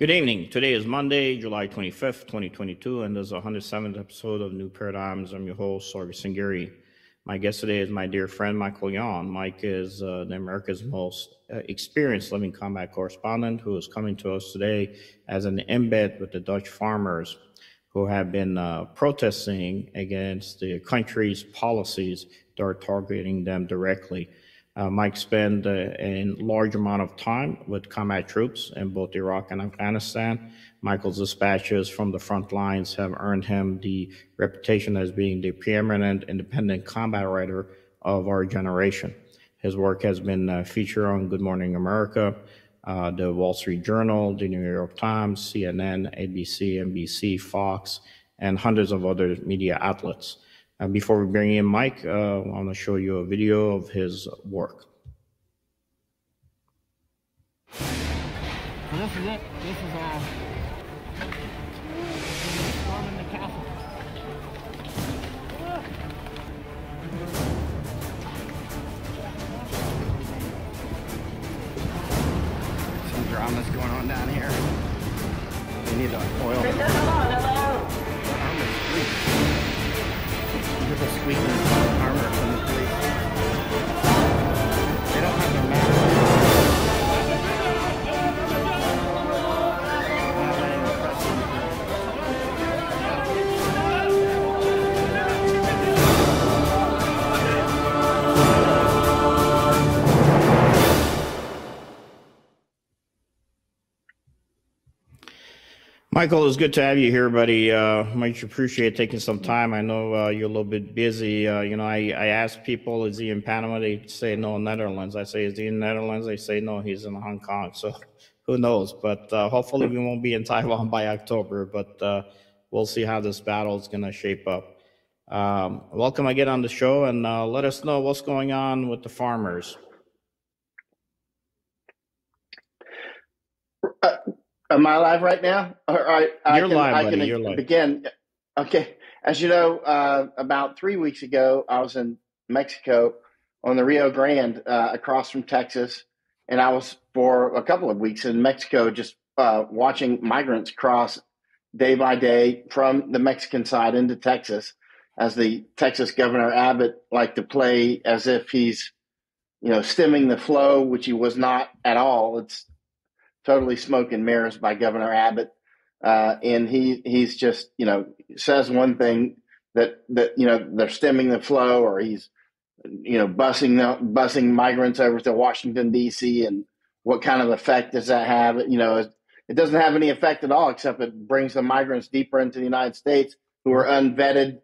Good evening. Today is Monday, July 25th, 2022, and this is the 107th episode of New Paradigms. I'm your host, Sargis Sangari. My guest today is my dear friend, Michael Yon. Mike is America's most experienced living combat correspondent who is coming to us today as an embed with the Dutch farmers who have been protesting against the country's policies that are targeting them directly. Mike spent a large amount of time with combat troops in both Iraq and Afghanistan. Michael's dispatches from the front lines have earned him the reputation as being the preeminent independent combat writer of our generation. His work has been featured on Good Morning America, the Wall Street Journal, the New York Times, CNN, ABC, NBC, Fox, and hundreds of other media outlets. Before we bring in Mike, I want to show you a video of his work. So this is it. This is storming the castle. Some drama's going on down here. We need to oil. There's a squeaking armor from the police. They don't have their mask. Michael, it's good to have you here, buddy. Much appreciate taking some time. I know you're a little bit busy. I ask people, is he in Panama? They say no, Netherlands. I say, is he in Netherlands? They say no, he's in Hong Kong. So who knows? But hopefully we won't be in Taiwan by October. But we'll see how this battle is going to shape up. Welcome again on the show, and let us know what's going on with the farmers. Am I live right now? You're live, buddy. You're live. Begin. Okay. As you know, about 3 weeks ago, I was in Mexico on the Rio Grande across from Texas. And I was for a couple of weeks in Mexico just watching migrants cross day by day from the Mexican side into Texas, as the Texas Governor Abbott liked to play as if he's, stemming the flow, which he was not at all. It's totally smoke and mirrors by Governor Abbott. And he's just, says one thing that they're stemming the flow, or he's, busing migrants over to Washington, D.C. And what kind of effect does that have? It doesn't have any effect at all, except it brings the migrants deeper into the United States who are unvetted.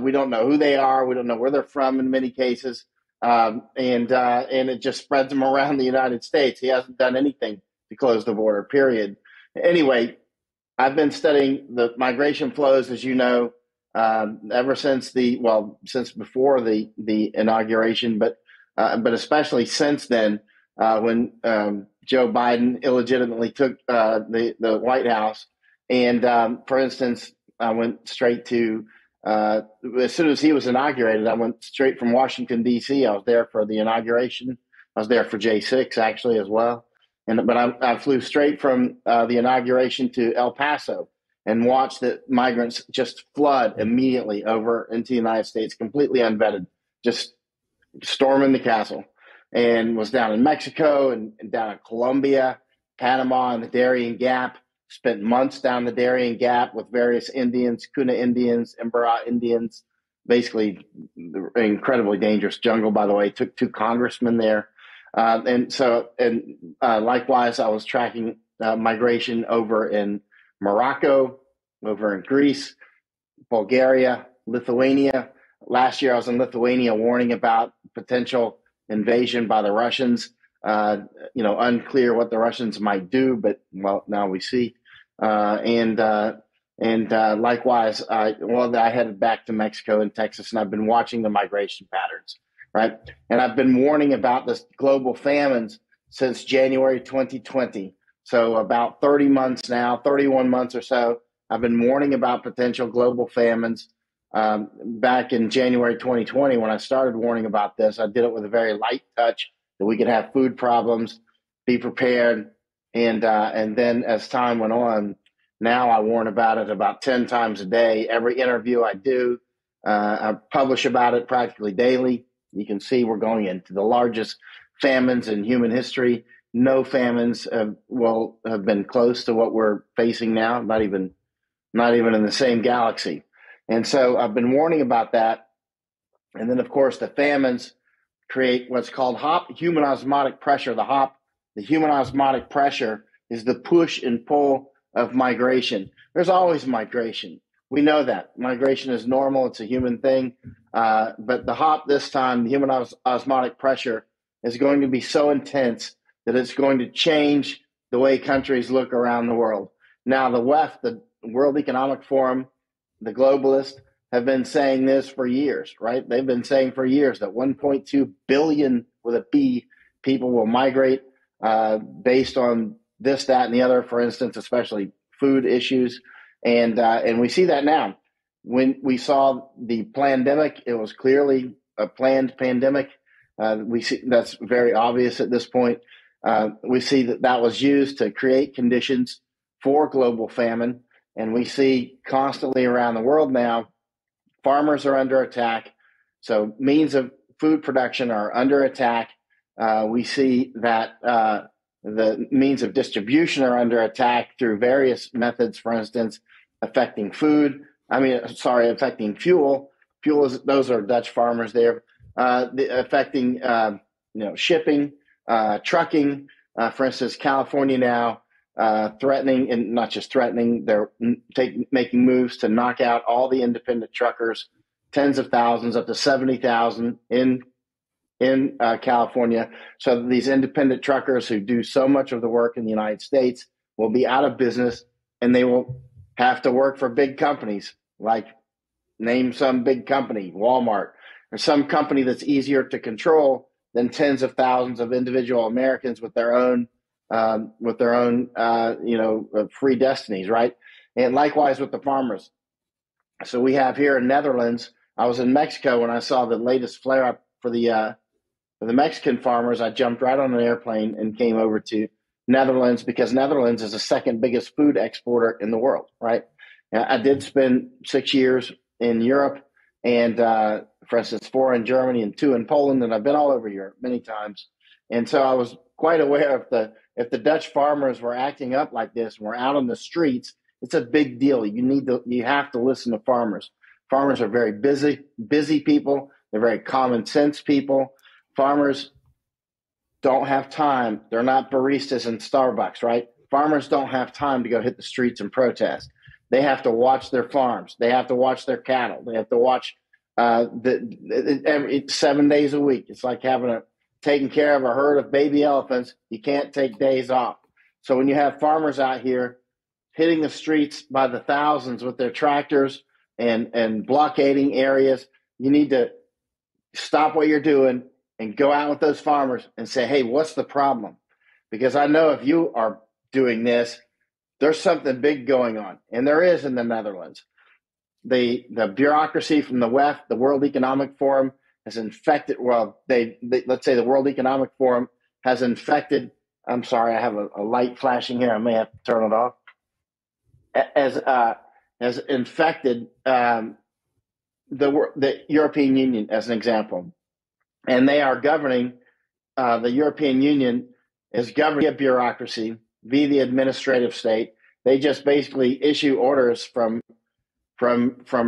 We don't know who they are. We don't know where they're from in many cases. And it just spreads them around the United States. He hasn't done anything to close the border, period. Anyway, I've been studying the migration flows, as you know, ever since since before the inauguration, but especially since then, when Joe Biden illegitimately took the White House. And for instance, I went straight to, as soon as he was inaugurated, I went straight from Washington, D.C. I was there for the inauguration. I was there for J6 actually as well. But I flew straight from the inauguration to El Paso and watched the migrants just flood immediately over into the United States, completely unvetted, just storming the castle. And was down in Mexico and down in Colombia, Panama, and the Darien Gap. Spent months down the Darien Gap with various Indians, Kuna Indians, Embera Indians, basically incredibly dangerous jungle, by the way. Took 2 congressmen there. Likewise, I was tracking migration over in Morocco, over in Greece, Bulgaria, Lithuania. Last year, I was in Lithuania warning about potential invasion by the Russians. Unclear what the Russians might do, but now we see. Likewise, I headed back to Mexico and Texas, and I've been watching the migration patterns. Right. And I've been warning about this global famines since January 2020. So about 30 months now, 31 months or so, I've been warning about potential global famines. Back in January 2020, when I started warning about this, I did it with a very light touch that we could have food problems, be prepared, And then as time went on, now I warn about it about 10 times a day. Every interview I do, I publish about it practically daily. You can see we're going into the largest famines in human history. No famines have been close to what we're facing now, not even in the same galaxy. And so I've been warning about that. And then, of course, the famines create what's called human osmotic pressure. The human osmotic pressure is the push and pull of migration. There's always migration. We know that. Migration is normal. It's a human thing. But the HOP this time, the human osmotic pressure, is going to be so intense that it's going to change the way countries look around the world. Now, the WEF, the World Economic Forum, the globalists, have been saying this for years, right? They've been saying for years that 1.2 billion with a B people will migrate based on this, that, and the other, for instance, especially food issues. And we see that now. When we saw the pandemic, it was clearly a planned pandemic. We see that's very obvious at this point. We see that was used to create conditions for global famine. And we see constantly around the world now, farmers are under attack. So means of food production are under attack. We see that the means of distribution are under attack through various methods, for instance, affecting fuel. Those are Dutch farmers there. Affecting shipping, trucking. For instance, California now threatening, and not just threatening, they're making moves to knock out all the independent truckers, tens of thousands, up to 70,000 in California. So these independent truckers who do so much of the work in the United States will be out of business, and they will have to work for big companies, like name some big company, Walmart, or some company that's easier to control than tens of thousands of individual Americans with their own free destinies, right? And likewise with the farmers. So we have here in Netherlands. I was in Mexico when I saw the latest flare up for the Mexican farmers. I jumped right on an airplane and came over to Netherlands, because Netherlands is the second biggest food exporter in the world, right? I did spend 6 years in Europe, and for instance, 4 in Germany and 2 in Poland, and I've been all over Europe many times. And so I was quite aware if the Dutch farmers were acting up like this and were out on the streets, it's a big deal. You have to listen to farmers. Farmers are very busy people. They're very common sense people. Farmers don't have time. They're not baristas in Starbucks, right? Farmers don't have time to go hit the streets and protest. They have to watch their farms. They have to watch their cattle. They have to watch every 7 days a week. It's like taking care of a herd of baby elephants. You can't take days off. So when you have farmers out here hitting the streets by the thousands with their tractors and blockading areas, you need to stop what you're doing and go out with those farmers and say, hey, what's the problem? Because I know if you are doing this, there's something big going on. And there is in the Netherlands. The bureaucracy from the WEF, the World Economic Forum, has infected, let's say the World Economic Forum has infected, I'm sorry, I have a light flashing here. I may have to turn it off. Has infected the European Union, as an example. And they are governing, the European Union is governing a bureaucracy via the administrative state. They just basically issue orders from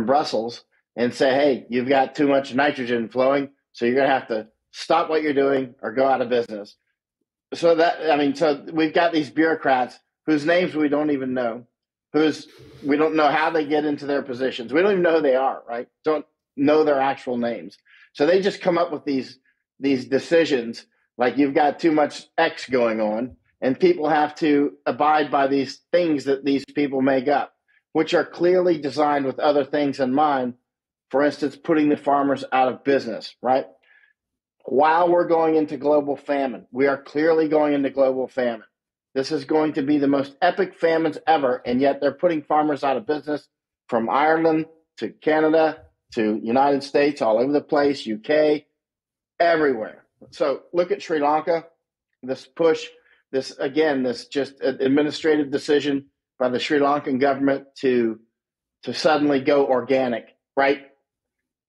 Brussels and say, hey, you've got too much nitrogen flowing, so you're going to have to stop what you're doing or go out of business. So we've got these bureaucrats whose names we don't even know, we don't know how they get into their positions. We don't even know who they are, right? Don't know their actual names. So they just come up with these decisions, like you've got too much X going on, and people have to abide by these things that these people make up, which are clearly designed with other things in mind. For instance, putting the farmers out of business, right? While we're going into global famine, we are clearly going into global famine. This is going to be the most epic famines ever, and yet they're putting farmers out of business, from Ireland to Canada to United States, all over the place, UK, everywhere. So look at Sri Lanka, this push this just administrative decision by the Sri Lankan government to suddenly go organic, right?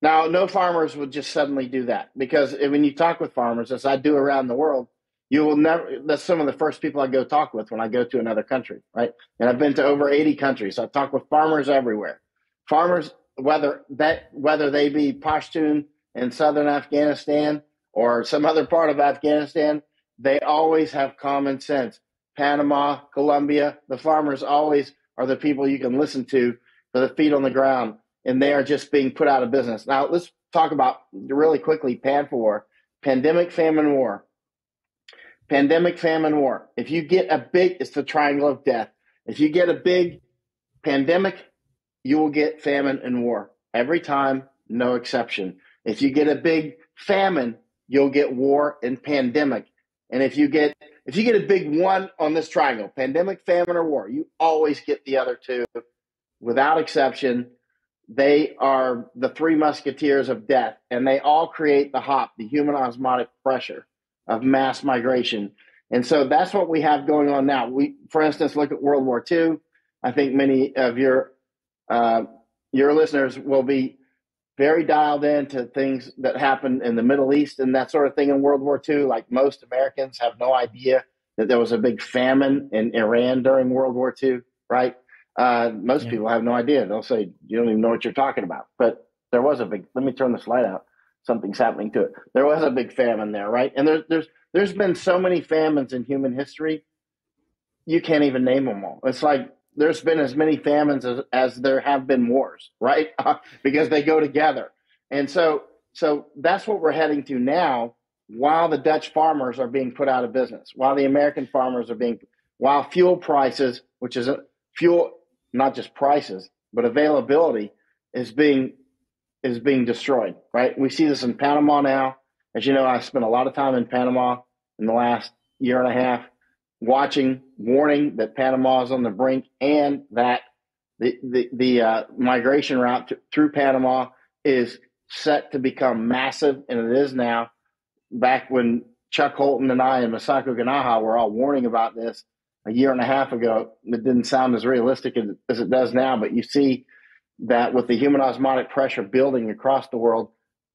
Now, no farmers would just suddenly do that, because when you talk with farmers, as I do around the world, you will never, that's some of the first people I go talk with when I go to another country, right? And I've been to over 80 countries. I talk with farmers everywhere. Farmers, whether they be Pashtun in southern Afghanistan or some other part of Afghanistan, they always have common sense. Panama, Colombia, the farmers always are the people you can listen to for the feet on the ground, and they are just being put out of business. Now, let's talk about really quickly PAN4, pandemic, famine, war. Pandemic, famine, war. If you get a big, it's the triangle of death. If you get a big pandemic, you will get famine and war. Every time, no exception. If you get a big famine, you'll get war and pandemic. And if you get a big one on this triangle, pandemic, famine, or war, you always get the other two without exception. They are the three musketeers of death, and they all create the HOP, the human osmotic pressure of mass migration. And so that's what we have going on now. For instance, look at World War II. I think many of your listeners will be very dialed into things that happened in the Middle East and that sort of thing in World War II. Like, most Americans have no idea that there was a big famine in Iran during World War II, right? Most people have no idea. They'll say, you don't even know what you're talking about. But there was a big, let me turn the slide out. Something's happening to it. There was a big famine there, right? And there's been so many famines in human history, you can't even name them all. It's like there's been as many famines as there have been wars, right? Because they go together. And so that's what we're heading to now, while the Dutch farmers are being put out of business, while the American farmers while fuel prices, which is fuel, not just prices, but availability is being destroyed, right? We see this in Panama now. As you know, I spent a lot of time in Panama in the last year and a half, warning that Panama is on the brink, and that the migration route through Panama is set to become massive, and it is now. Back when Chuck Holton and I and Masako Ganaha were all warning about this a year and a half ago, it didn't sound as realistic as it does now, but you see that with the human osmotic pressure building across the world,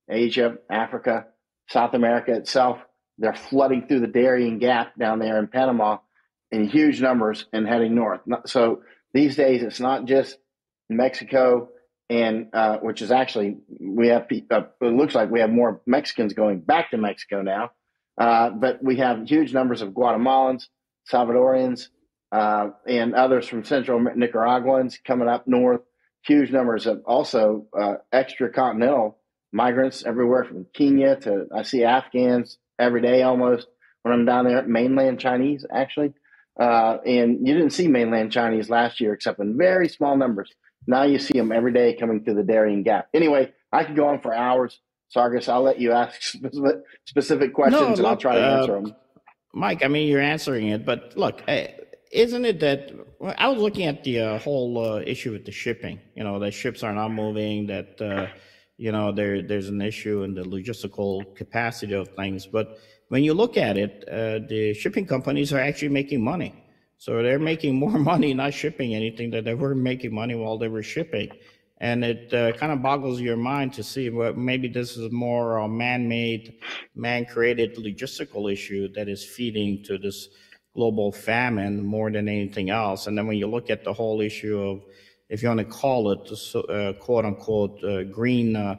Asia, Africa, South America itself, they're flooding through the Darien Gap down there in Panama in huge numbers and heading north. So these days, it's not just Mexico, and which is actually, it looks like we have more Mexicans going back to Mexico now, but we have huge numbers of Guatemalans, Salvadorians, and others from central Nicaraguans coming up north. Huge numbers of also extra-continental migrants everywhere from Kenya to, I see Afghans every day almost when I'm down there, mainland Chinese actually. And you didn't see mainland Chinese last year except in very small numbers. Now you see them every day coming through the Darien Gap. Anyway, I could go on for hours. Sargis, I'll let you ask specific questions and I'll try to answer them. Mike, I mean, you're answering it, but look, isn't it that I was looking at the whole issue with the shipping, that ships are not moving, that, there's an issue in the logistical capacity of things. But when you look at it, the shipping companies are actually making money. So they're making more money not shipping anything that they were making money while they were shipping. And it kind of boggles your mind to see, well, maybe this is more a man-made, man-created logistical issue that is feeding to this global famine more than anything else. And then when you look at the whole issue of, if you want to call it, quote unquote, green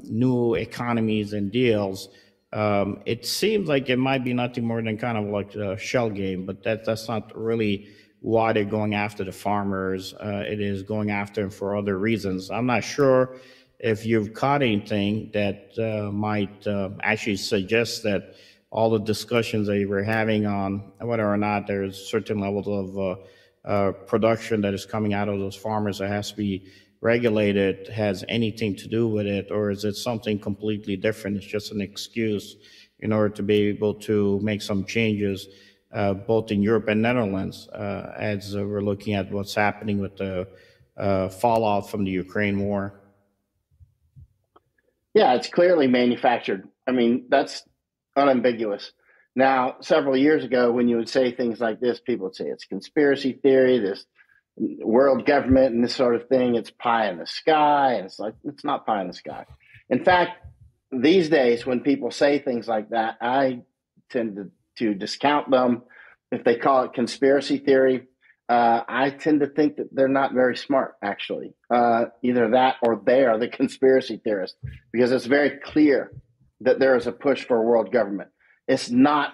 new economies and deals, it seems like it might be nothing more than kind of like a shell game, but that's not really why they're going after the farmers. It is going after them for other reasons. I'm not sure if you've caught anything that might actually suggest that all the discussions that we're having on whether or not there's certain levels of production that is coming out of those farmers that has to be regulated has anything to do with it, or is it something completely different? It's just an excuse in order to be able to make some changes both in Europe and Netherlands as we're looking at what's happening with the fallout from the Ukraine war. Yeah, it's clearly manufactured. I mean, that's unambiguous. Now, several years ago, when you would say things like this, people would say it's conspiracy theory, this world government and this sort of thing. It's pie in the sky. And it's like, it's not pie in the sky. In fact, these days, when people say things like that, I tend to discount them. If they call it conspiracy theory, I tend to think that they're not very smart, actually. Either that or they are the conspiracy theorists, because it's very clear that there is a push for world government. It's not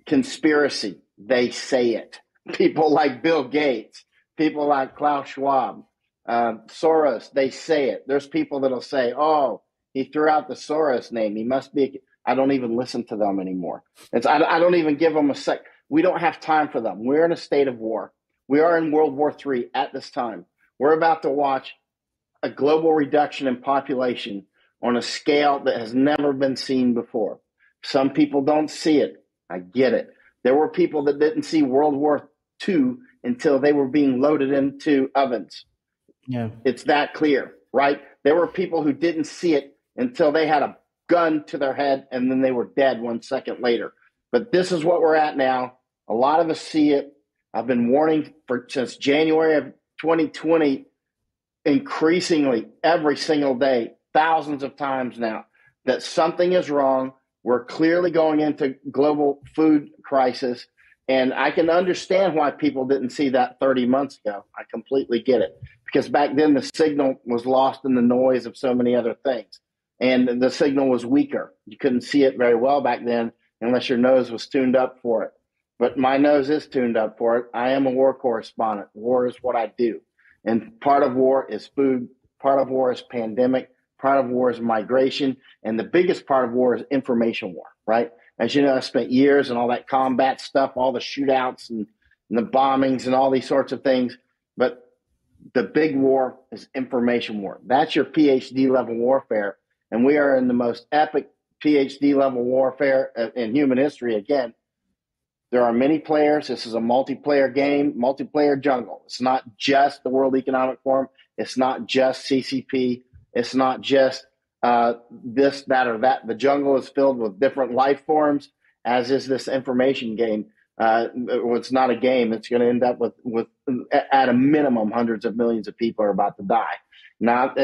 conspiracy. They say it. People like Bill Gates, people like Klaus Schwab, Soros, they say it. There's people that'll say, oh, he threw out the Soros name. He must be. I don't even listen to them anymore. I don't even give them a sec. We don't have time for them. We're in a state of war. We are in World War III at this time. We're about to watch a global reduction in population on a scale that has never been seen before. Some people don't see it. I get it. There were people that didn't see World War II until they were being loaded into ovens. Yeah. It's that clear, right? There were people who didn't see it until they had a gun to their head and then they were dead 1 second later. But this is what we're at now. A lot of us see it. I've been warning since January of 2020, increasingly every single day, thousands of times now, that something is wrong. We're clearly going into global food crisis. And I can understand why people didn't see that 30 months ago. I completely get it. Because back then the signal was lost in the noise of so many other things. And the signal was weaker. You couldn't see it very well back then unless your nose was tuned up for it. But my nose is tuned up for it. I am a war correspondent. War is what I do. And part of war is food. Part of war is pandemic. Part of war is migration. And the biggest part of war is information war, right? As you know, I spent years in all that combat stuff, all the shootouts and the bombings and all these sorts of things. But the big war is information war. That's your PhD level warfare. And we are in the most epic PhD level warfare in human history. Again, there are many players. This is a multiplayer game, multiplayer jungle. It's not just the World Economic Forum. It's not just CCP. It's not just this, that, or that. The jungle is filled with different life forms, as is this information game. It's not a game. It's going to end up with at a minimum, hundreds of millions of people are about to die. Now,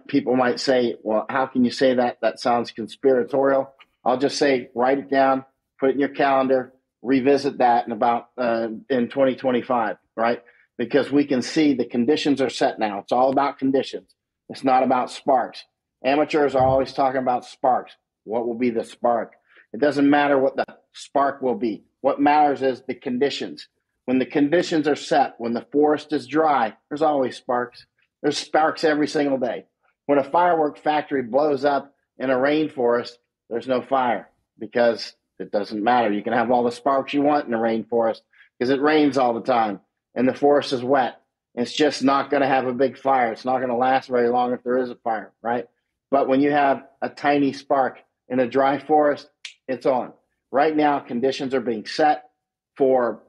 people might say, well, how can you say that? That sounds conspiratorial. I'll just say, write it down, put it in your calendar, revisit that in 2025, right? Because we can see the conditions are set now. It's all about conditions. It's not about sparks. Amateurs are always talking about sparks. What will be the spark? It doesn't matter what the spark will be. What matters is the conditions. When the conditions are set, when the forest is dry, there's always sparks. There's sparks every single day. When a firework factory blows up in a rainforest, there's no fire because it doesn't matter. You can have all the sparks you want in a rainforest because it rains all the time and the forest is wet. It's just not going to have a big fire. It's not going to last very long if there is a fire, right? But when you have a tiny spark in a dry forest, it's on. Right now, conditions are being set for,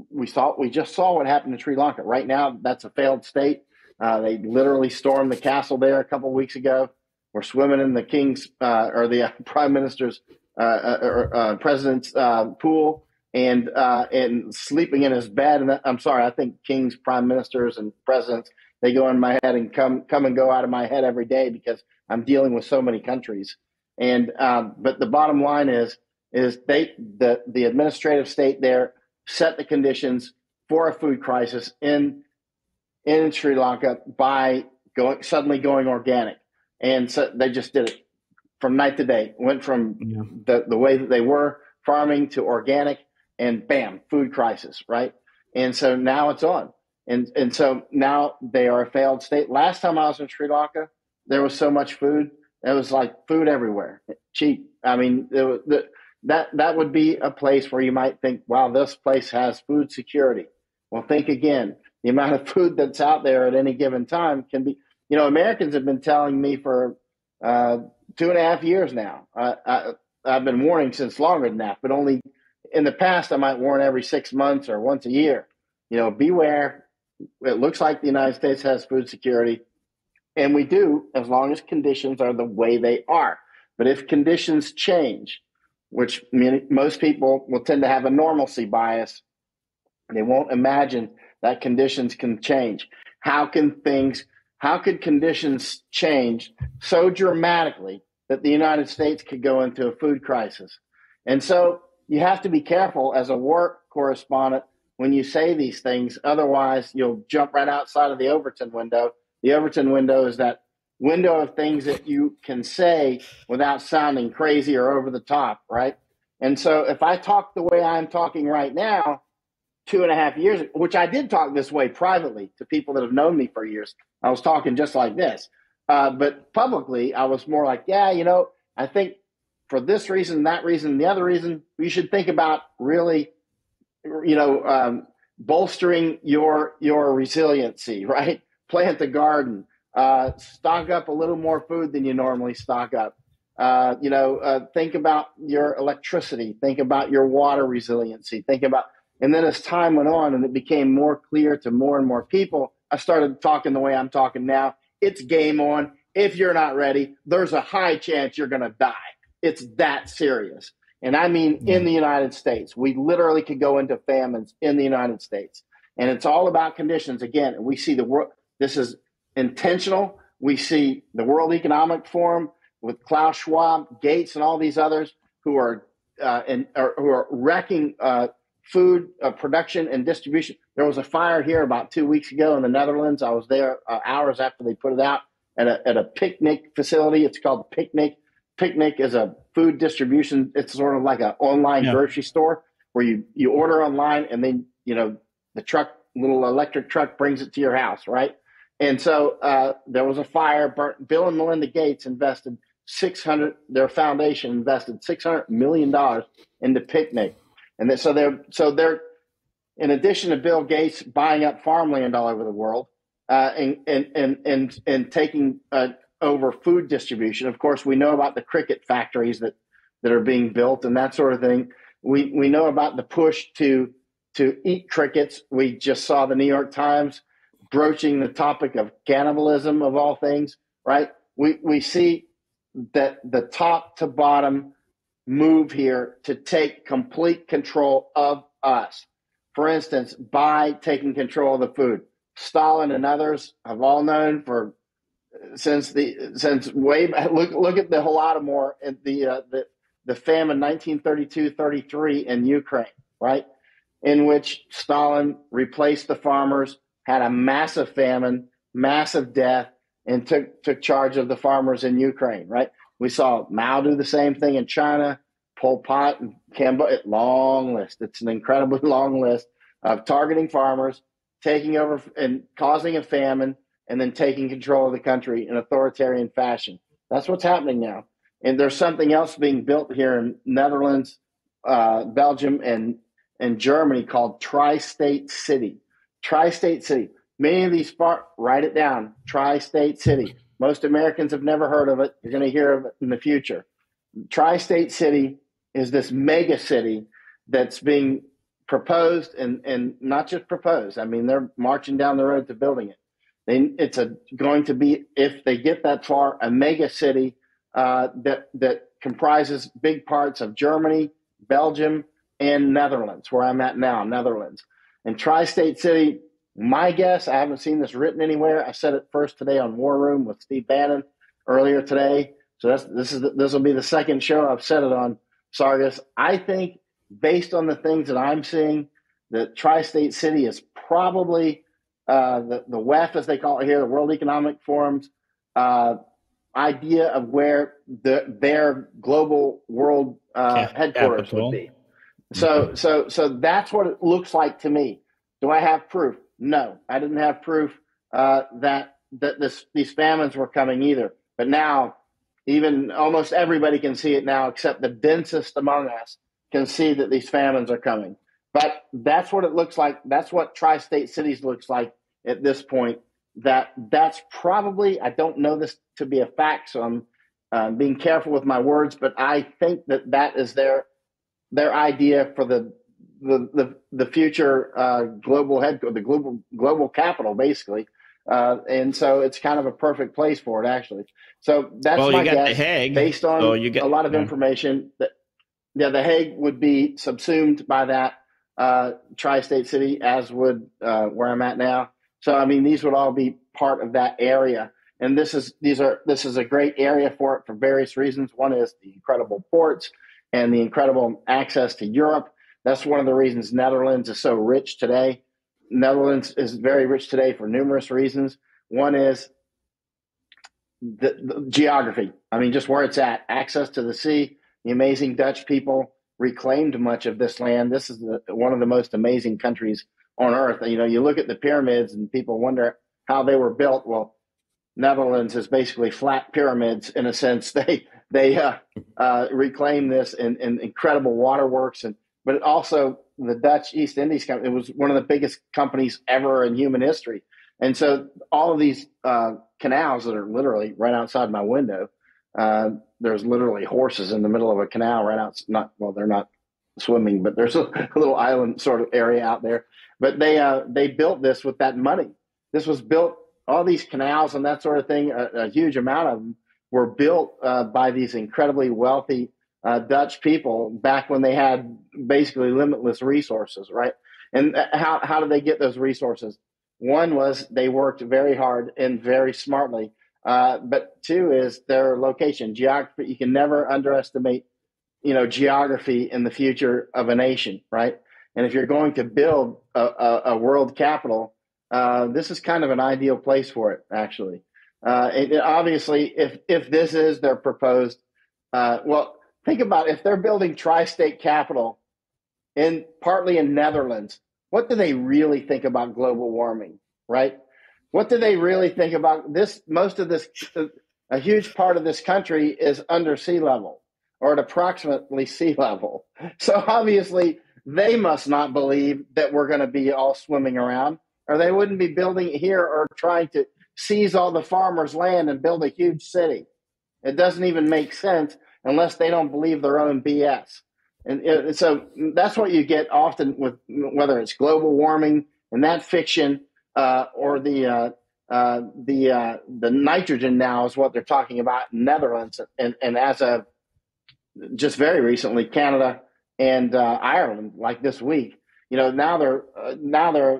we just saw what happened in Sri Lanka. Right now, that's a failed state. They literally stormed the castle there a couple of weeks ago. We're swimming in the king's or the prime minister's president's pool and sleeping in his bed. And I'm sorry, I think kings, prime ministers, and presidents, they go in my head and come and go out of my head every day because I'm dealing with so many countries. And but the bottom line is the administrative state there set the conditions for a food crisis in Sri Lanka by suddenly going organic. And so they just did it from night to day. Went from the way that they were farming to organic, and bam, food crisis, right? And so now it's on. And so now they are a failed state. Last time I was in Sri Lanka, there was so much food. It was like food everywhere, cheap. I mean, that would be a place where you might think, wow, this place has food security. Well, think again. The amount of food that's out there at any given time can be, Americans have been telling me for 2.5 years now. I've been warning since longer than that, but only in the past, I might warn every 6 months or once a year. Beware. It looks like the United States has food security, and we do as long as conditions are the way they are. But if conditions change, which most people will tend to have a normalcy bias. They won't imagine that conditions can change. How could conditions change so dramatically that the United States could go into a food crisis? And so you have to be careful as a war correspondent when you say these things. Otherwise, you'll jump right outside of the Overton window. The Overton window is that window of things that you can say without sounding crazy or over the top, right? And so if I talk the way I'm talking right now, 2.5 years, which I did talk this way privately to people that have known me for years, I was talking just like this. But publicly, I was more like, I think for this reason, that reason, the other reason, you should think about really, bolstering your resiliency, right? Plant the garden, stock up a little more food than you normally stock up. Think about your electricity, think about your water resiliency, and then as time went on and it became more clear to more and more people, I started talking the way I'm talking now. It's game on. If you're not ready, there's a high chance you're going to die. It's that serious. And I mean, in the United States, we literally could go into famines in the United States. And it's all about conditions. Again, we see the world. This is intentional. We see the World Economic Forum with Klaus Schwab, Gates, and all these others who are wrecking food production and distribution. There was a fire here about 2 weeks ago in the Netherlands. I was there hours after they put it out at a picnic facility. It's called Picnic. Picnic is a food distribution. It's sort of like an online grocery store where you order online and then, the little electric truck brings it to your house, right? And so there was a fire. Bill and Melinda Gates invested their foundation invested $600 million into Picnic. And so they're in addition to Bill Gates buying up farmland all over the world and taking over food distribution. Of course, we know about the cricket factories that are being built and that sort of thing. We know about the push to eat crickets. We just saw the New York Times broaching the topic of cannibalism of all things, right? We see that the top to bottom move here to take complete control of us. For instance, by taking control of the food. Stalin and others have all known since way back. Look at the Holodomor and the famine 1932-33 in Ukraine, right? In which Stalin replaced the farmers, had a massive famine, massive death, and took charge of the farmers in Ukraine, right? We saw Mao do the same thing in China, Pol Pot and Cambodia. Long list. It's an incredibly long list of targeting farmers, taking over and causing a famine, and then taking control of the country in authoritarian fashion. That's what's happening now. And there's something else being built here in Netherlands, Belgium, and Germany called Tri-State City. Tri-State City. Many of these write it down. Tri-State City. Most Americans have never heard of it. You're going to hear of it in the future. Tri-State City is this mega city that's being proposed and not just proposed. I mean, they're marching down the road to building it. It's going to be, if they get that far, a mega city that comprises big parts of Germany, Belgium, and Netherlands, where I'm at now, Netherlands. And Tri-State City, my guess, I haven't seen this written anywhere. I said it first today on War Room with Steve Bannon earlier today. So this will be the second show I've said it on, Sargis. I think, based on the things that I'm seeing, that Tri-State City is probably the WEF, as they call it here, the World Economic Forum's idea of where their global world headquarters would be. So that's what it looks like to me. Do I have proof? No, I didn't have proof that these famines were coming either. But now, even almost everybody can see it now, except the densest among us can see that these famines are coming. But that's what it looks like. That's what Tri-State Cities looks like at this point. That's probably, I don't know this to be a fact, so I'm being careful with my words, but I think that is their idea for the future global headquarters, the global capital, basically. And so it's kind of a perfect place for it, actually. So that's my guess, based on a lot of information. The Hague would be subsumed by that tri-state city, as would where I'm at now. So, I mean, these would all be part of that area. And this is a great area for it for various reasons. One is the incredible ports and the incredible access to Europe. That's one of the reasons Netherlands is so rich today. Netherlands is very rich today for numerous reasons. One is the geography. I mean, just where it's at, access to the sea. The amazing Dutch people reclaimed much of this land. This is one of the most amazing countries on earth. You know, you look at the pyramids and people wonder how they were built. Well, Netherlands is basically flat pyramids in a sense. They reclaimed this in incredible waterworks, but also the Dutch East Indies Company. It was one of the biggest companies ever in human history, and so all of these canals that are literally right outside my window. There's literally horses in the middle of a canal right out. They're not swimming, but there's a little island sort of area out there. But they built this with that money. This was built. All these canals and that sort of thing, a huge amount of them were built by these incredibly wealthy Dutch people back when they had basically limitless resources, right? And how did they get those resources? One was they worked very hard and very smartly. But two is their location, geography. You can never underestimate, geography in the future of a nation, right? And if you're going to build a world capital, this is kind of an ideal place for it, actually. Obviously, if this is their proposed, think about if they're building tri-state capital partly in Netherlands, what do they really think about global warming, right? What do they really think about this? Most of this, a huge part of this country is under sea level or at approximately sea level. So obviously, they must not believe that we're going to be all swimming around, or they wouldn't be building it here or trying to seize all the farmers' land and build a huge city. It doesn't even make sense unless they don't believe their own BS. And so that's what you get often with whether it's global warming and that fiction or the nitrogen now is what they're talking about in Netherlands. And as of just very recently, Canada and Ireland, like this week, now they're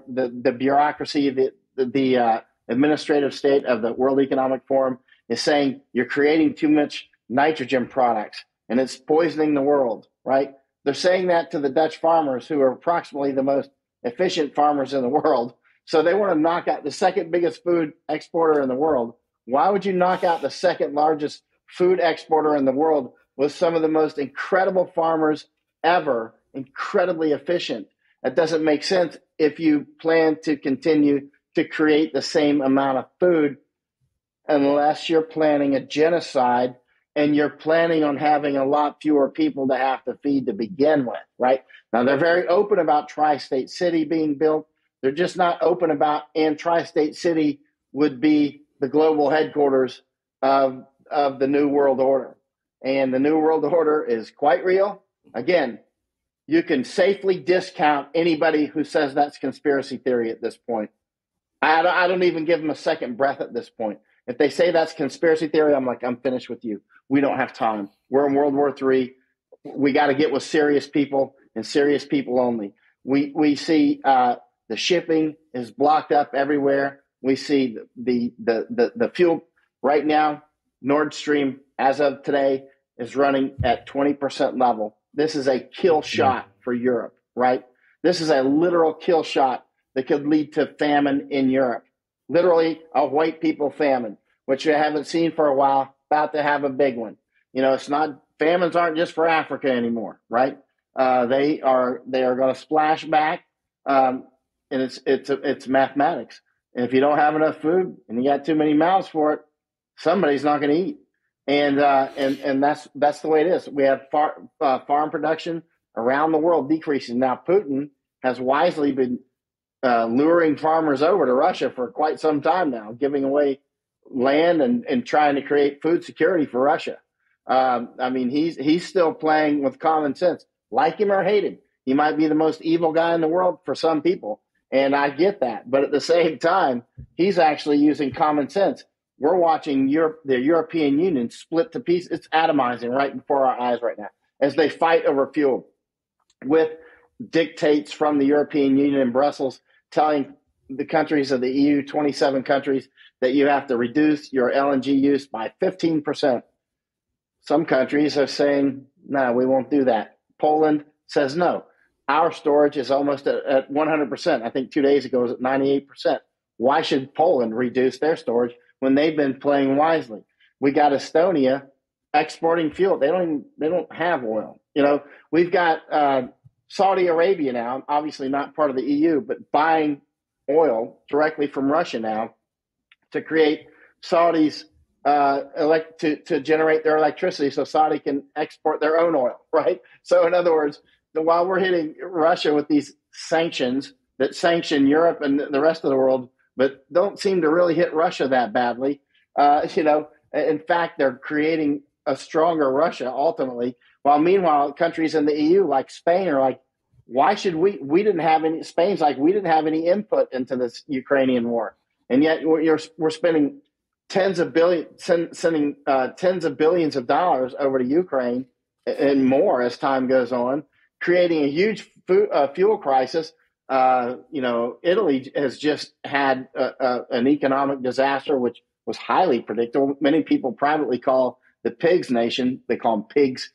the bureaucracy, the administrative state of the World Economic Forum is saying you're creating too much nitrogen products and it's poisoning the world, right? They're saying that to the Dutch farmers, who are approximately the most efficient farmers in the world. So they want to knock out the second biggest food exporter in the world. Why would you knock out the second largest food exporter in the world with some of the most incredible farmers ever, incredibly efficient? That doesn't make sense if you plan to continue to create the same amount of food, unless you're planning a genocide and you're planning on having a lot fewer people to have to feed to begin with, right? Now, they're very open about Tri-State City being built. They're just not open about, and Tri-State City would be the global headquarters of the New World Order. And the New World Order is quite real. Again, you can safely discount anybody who says that's conspiracy theory at this point. I don't even give them a second breath at this point. If they say that's conspiracy theory, I'm like, I'm finished with you. We don't have time. We're in World War III. We got to get with serious people and serious people only. We see the shipping is blocked up everywhere. We see the fuel right now. Nord Stream, as of today, is running at 20% level. This is a kill shot for Europe, right? This is a literal kill shot that could lead to famine in Europe. Literally a white people famine, which you haven't seen for a while, about to have a big one. It's not, famines aren't just for Africa anymore, right? They are going to splash back, and it's mathematics. And if you don't have enough food and you got too many mouths for it, somebody's not going to eat. And that's the way it is. We have farm production around the world decreasing. Now, Putin has wisely been luring farmers over to Russia for quite some time now, giving away land and trying to create food security for Russia. He's still playing with common sense. Like him or hate him, he might be the most evil guy in the world for some people, and I get that. But at the same time, he's actually using common sense. We're watching the European Union split to pieces. It's atomizing right before our eyes right now. as they fight over fuel, with dictates from the European Union in Brussels telling the countries of the EU, 27 countries, that you have to reduce your LNG use by 15%. Some countries are saying, no, we won't do that. Poland says no. Our storage is almost at 100%. I think 2 days ago it was at 98%. Why should Poland reduce their storage when they've been playing wisely? We got Estonia exporting fuel. They don't have oil. We've got Saudi Arabia now, obviously not part of the EU, but buying oil directly from Russia now to create Saudi's to generate their electricity, so Saudi can export their own oil, right? So in other words, while we're hitting Russia with these sanctions that sanction Europe and the rest of the world, but don't seem to really hit Russia that badly, in fact, they're creating a stronger Russia ultimately. While meanwhile, countries in the EU like Spain are like, why should we didn't have any, Spain's like, we didn't have any input into this Ukrainian war. And yet we're spending sending tens of billions of dollars over to Ukraine and more as time goes on, creating a huge fuel crisis. Italy has just had an economic disaster, which was highly predictable. Many people privately call the pigs nation. They call them pigs.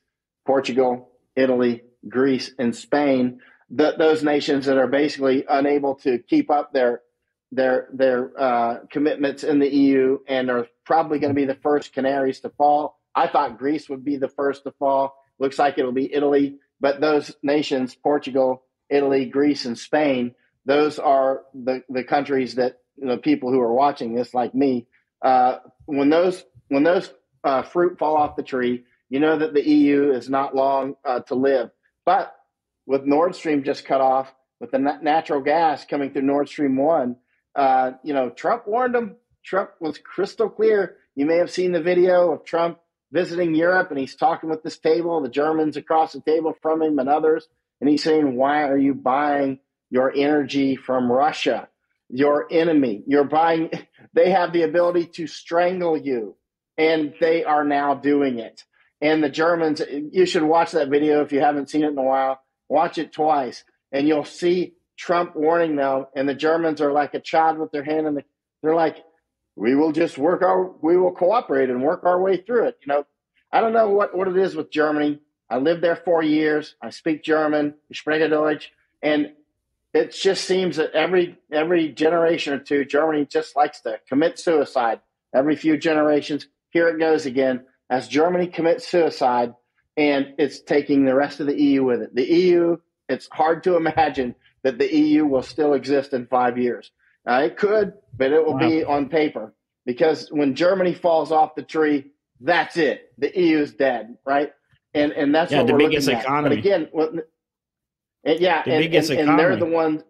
Portugal, Italy, Greece, and Spain. Those nations that are basically unable to keep up their commitments in the EU and are probably going to be the first canaries to fall. I thought Greece would be the first to fall. Looks like it'll be Italy. But those nations, Portugal, Italy, Greece, and Spain, those are the countries that people who are watching this, like me, when those fruit fall off the tree, you know that the EU is not long to live. But with Nord Stream just cut off, with the natural gas coming through Nord Stream 1, Trump warned them. Trump was crystal clear. You may have seen the video of Trump visiting Europe, and he's talking with this table, the Germans across the table from him and others, and he's saying, why are you buying your energy from Russia, your enemy? They have the ability to strangle you, and they are now doing it. And the Germans, you should watch that video if you haven't seen it in a while. Watch it twice, and you'll see Trump warning them, and the Germans are like a child with their hand, they're like, we will cooperate and work our way through it. I don't know what it is with Germany. I lived there 4 years. I speak German, ich spreche Deutsch, and it just seems that every generation or two, Germany just likes to commit suicide. Every few generations, here it goes again, as Germany commits suicide, and it's taking the rest of the EU with it. The EU, it's hard to imagine that the EU will still exist in 5 years. It could, but it will be on paper, because when Germany falls off the tree, that's it. The EU is dead, right? And that's what the we're biggest looking at. economy. But again, biggest economy. And they're the ones,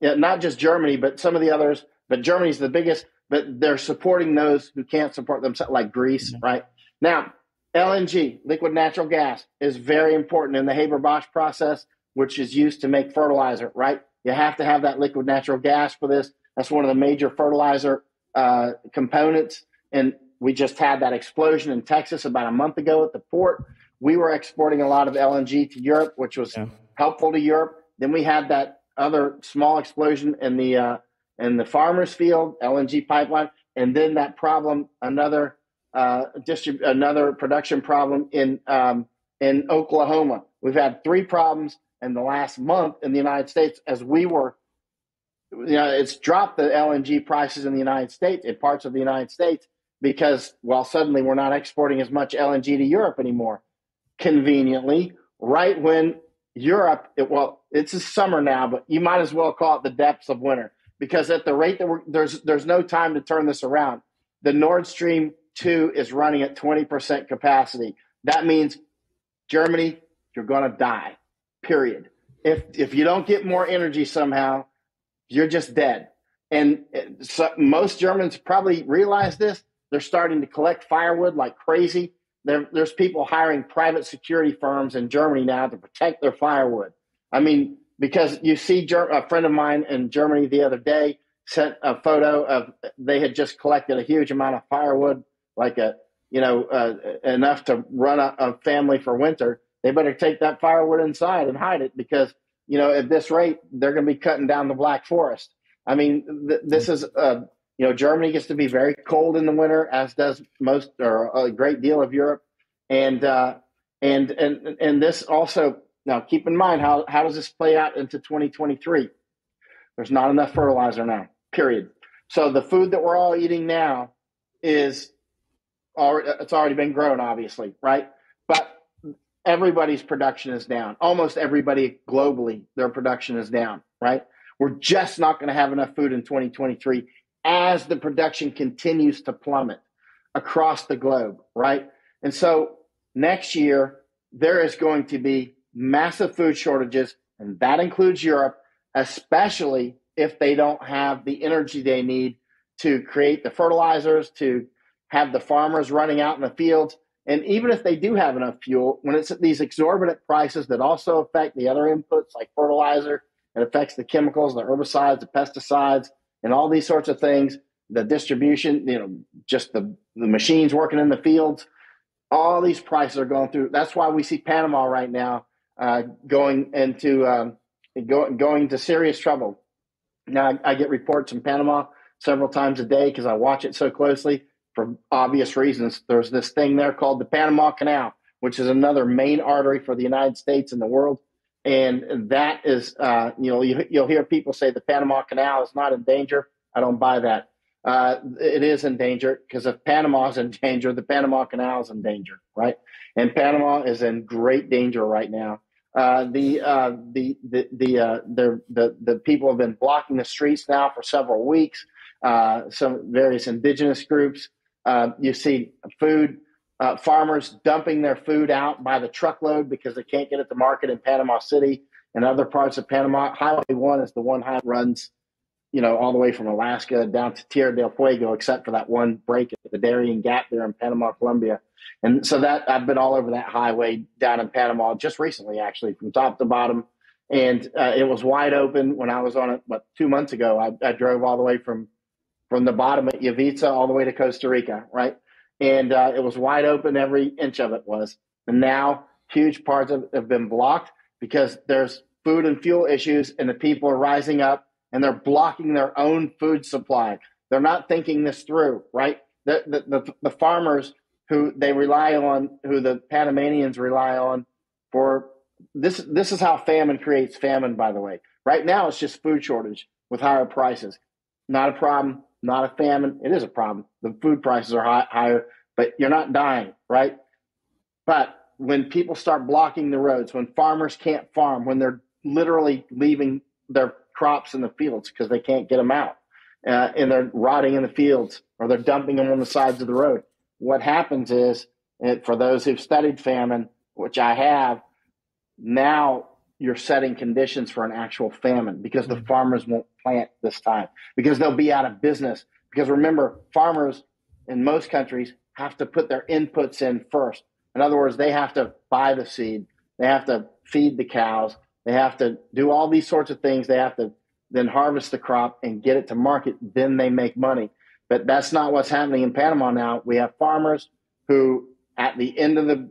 not just Germany, but some of the others. But Germany's the biggest. But they're supporting those who can't support themselves, like Greece, right? Now, LNG, liquid natural gas, is very important in the Haber-Bosch process, which is used to make fertilizer, right? You have to have that liquid natural gas for this. That's one of the major fertilizer components. And we just had that explosion in Texas about a month ago at the port. We were exporting a lot of LNG to Europe, which was helpful to Europe. Then we had that other small explosion in the farmer's field, LNG pipeline. And then that problem, another production problem in Oklahoma. We've had 3 problems in the last month in the United States as we were, it's dropped the LNG prices in the United States, in parts of the United States, because, suddenly we're not exporting as much LNG to Europe anymore. Conveniently, right when Europe, it's the summer now, but you might as well call it the depths of winter, because at the rate that there's no time to turn this around. The Nord Stream 2 is running at 20% capacity. That means, Germany, you're going to die, period. If you don't get more energy somehow, you're just dead. And most Germans probably realize this. They're starting to collect firewood like crazy. There's people hiring private security firms in Germany now to protect their firewood. I mean, because you see, a friend of mine in Germany the other day sent a photo of, they had just collected a huge amount of firewood, like enough to run a family for winter. they better take that firewood inside and hide it, because, at this rate, they're going to be cutting down the Black Forest. I mean, this is, Germany gets to be very cold in the winter, as does most or a great deal of Europe. And this also, now keep in mind, how does this play out into 2023? There's not enough fertilizer now, period. So the food that we're all eating now it's already been grown, obviously, right? But everybody's production is down. Almost everybody globally, their production is down, right? We're just not going to have enough food in 2023 as the production continues to plummet across the globe, right? And so next year, there is going to be massive food shortages, and that includes Europe, especially if they don't have the energy they need to create the fertilizers, to have the farmers running out in the fields. And even if they do have enough fuel, when it's at these exorbitant prices that also affect the other inputs like fertilizer, it affects the chemicals, the herbicides, the pesticides, and all these sorts of things, the distribution, just the machines working in the fields, all these prices are going through. That's why we see Panama right now going to serious trouble. Now, I get reports from Panama several times a day because I watch it so closely for obvious reasons. There's this thing there called the Panama Canal, which is another main artery for the United States and the world. And that is, you'll hear people say the Panama Canal is not in danger. I don't buy that. It is in danger, because if Panama is in danger, the Panama Canal is in danger, right? And Panama is in great danger right now. The people have been blocking the streets now for several weeks. Some various indigenous groups. You see farmers dumping their food out by the truckload because they can't get it to market in Panama City and other parts of Panama. Highway 1 is the one highway that runs, all the way from Alaska down to Tierra del Fuego, except for that one break at the Darien Gap there in Panama, Colombia. And so that I've been all over that highway down in Panama just recently, actually, from top to bottom. And it was wide open when I was on it, 2 months ago. I drove all the way from the bottom at Yavitsa all the way to Costa Rica, right? And it was wide open, every inch of it was. And now huge parts of it have been blocked because there's food and fuel issues, and the people are rising up and they're blocking their own food supply. They're not thinking this through, right? The farmers who they rely on, who the Panamanians rely on for this is how famine creates famine, by the way. Right now, it's just food shortage with higher prices. Not a problem, not a famine. It is a problem. The food prices are higher, but you're not dying, right? But when people start blocking the roads, when farmers can't farm, when they're literally leaving their crops in the fields because they can't get them out, and they're rotting in the fields, or they're dumping them on the sides of the road, what happens is, for those who've studied famine, which I have, now you're setting conditions for an actual famine because the farmers won't plant this time, because they'll be out of business. Because remember, farmers in most countries have to put their inputs in first. In other words, they have to buy the seed, they have to feed the cows, they have to do all these sorts of things. They have to then harvest the crop and get it to market. Then they make money. But that's not what's happening in Panama now. We have farmers who, at the end of the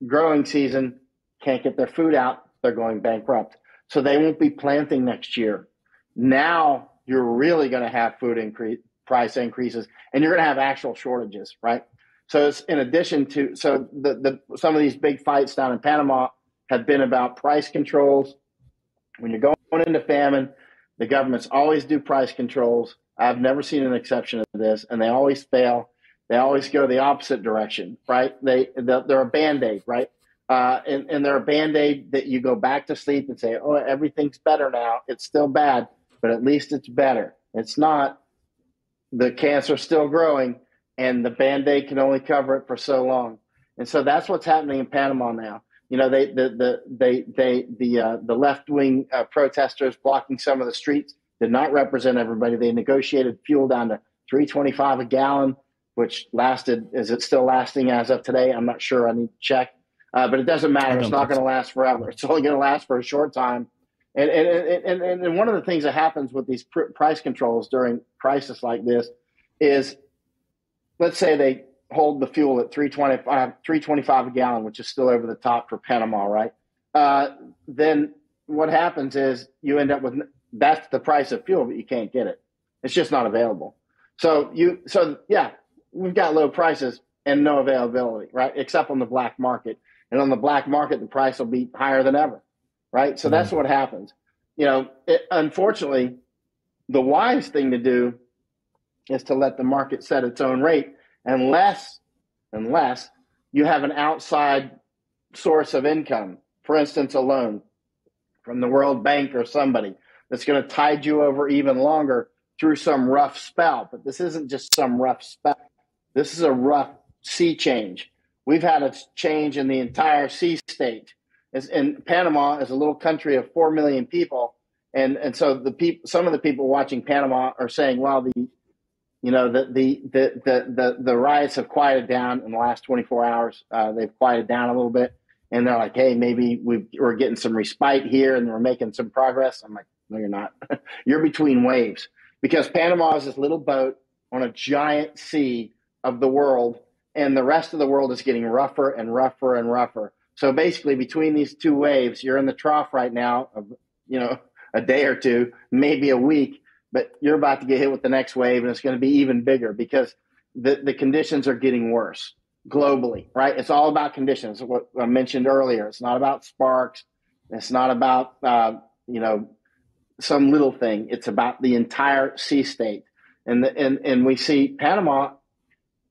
growing season, can't get their food out. They're going bankrupt. So they won't be planting next year. Now you're really going to have price increases, and you're going to have actual shortages, right? So it's in addition to, so some of these big fights down in Panama have been about price controls. When you're going into famine, the governments always do price controls. I've never seen an exception to this, and they always fail. They always go the opposite direction, right? They're a Band-Aid, right? And they're a Band-Aid that you go back to sleep and say, oh, everything's better now. It's still bad, but at least it's better. It's not. The cancer's still growing, and the Band-Aid can only cover it for so long. And so that's what's happening in Panama now. The left-wing protesters blocking some of the streets did not represent everybody. They negotiated fuel down to $3.25 a gallon, which lasted. Is it still lasting as of today? I'm not sure. I need to check. But it doesn't matter. It's not going to last forever. It's only going to last for a short time. And one of the things that happens with these price controls during crisis like this is, let's say hold the fuel at 325 a gallon, which is still over the top for Panama, right? Then what happens is you end up with, that's the price of fuel, but you can't get it. It's just not available. So yeah, we've got low prices and no availability, right? Except on the black market. And on the black market, the price will be higher than ever, right? So that's what happens. Unfortunately, the wise thing to do is to let the market set its own rate, unless you have an outside source of income, for instance, a loan from the World Bank or somebody that's going to tide you over even longer through some rough spell. But this isn't just some rough spell. This is a rough sea change. We've had a change in the entire sea state. And Panama is a little country of 4 million people. And so some of the people watching Panama are saying, well, the riots have quieted down in the last 24 hours. They've quieted down a little bit. And they're like, hey, maybe we're getting some respite here and we're making some progress. I'm like, no, you're not. You're between waves, because Panama is this little boat on a giant sea of the world, and the rest of the world is getting rougher and rougher and rougher. So basically, between these two waves, you're in the trough right now of, a day or two, maybe a week, but you're about to get hit with the next wave, and it's going to be even bigger because the conditions are getting worse globally, right? It's all about conditions. What I mentioned earlier, it's not about sparks. It's not about, some little thing. It's about the entire sea state. And we see Panama,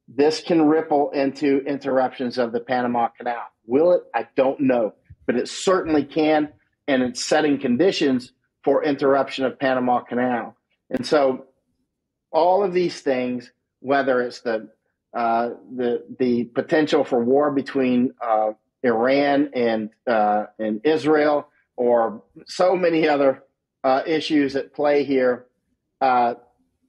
this can ripple into interruptions of the Panama Canal. Will it? I don't know, but it certainly can. And it's setting conditions for interruption of Panama Canal. And so all of these things, whether it's the potential for war between Iran and Israel, or so many other issues at play here,